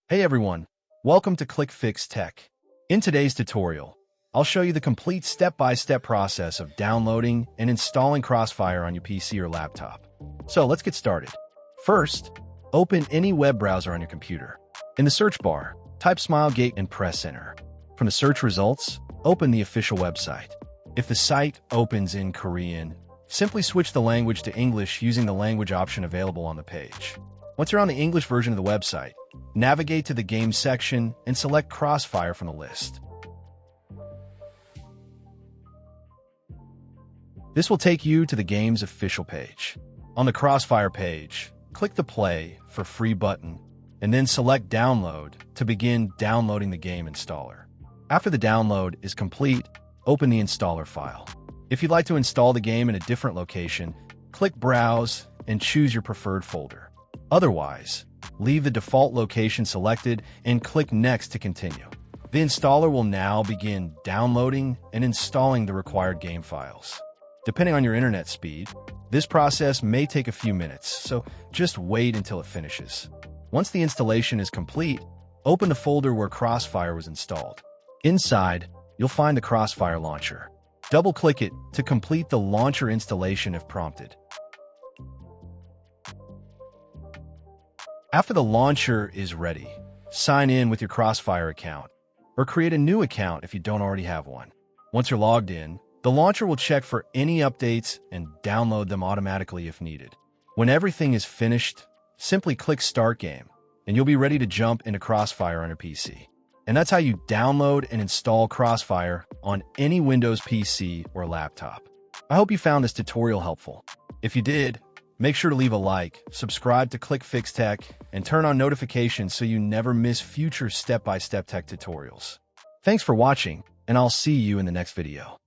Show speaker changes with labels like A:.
A: Hey everyone, welcome to ClickFix Tech. In today's tutorial, I'll show you the complete step-by-step process of downloading and installing CrossFire on your PC or laptop. So let's get started. First, open any web browser on your computer. In the search bar, type Smilegate and press enter. From the search results, open the official website. If the site opens in Korean, simply switch the language to English using the language option available on the page. Once you're on the English version of the website, navigate to the Games section and select CrossFire from the list. This will take you to the game's official page. On the CrossFire page, click the Play for Free button and then select Download to begin downloading the game installer. After the download is complete, open the installer file. If you'd like to install the game in a different location, click Browse and choose your preferred folder. Otherwise, leave the default location selected and click Next to continue. The installer will now begin downloading and installing the required game files. Depending on your internet speed, this process may take a few minutes, so just wait until it finishes. Once the installation is complete, open the folder where CrossFire was installed. Inside, you'll find the CrossFire launcher. Double-click it to complete the launcher installation if prompted. After the launcher is ready, sign in with your CrossFire account, or create a new account if you don't already have one. Once you're logged in, the launcher will check for any updates and download them automatically if needed. When everything is finished, simply click Start Game, and you'll be ready to jump into CrossFire on your PC. And that's how you download and install CrossFire on any Windows PC or laptop. I hope you found this tutorial helpful. If you did, make sure to leave a like, subscribe to ClickFix Tech, and turn on notifications so you never miss future step-by-step tech tutorials. Thanks for watching, and I'll see you in the next video.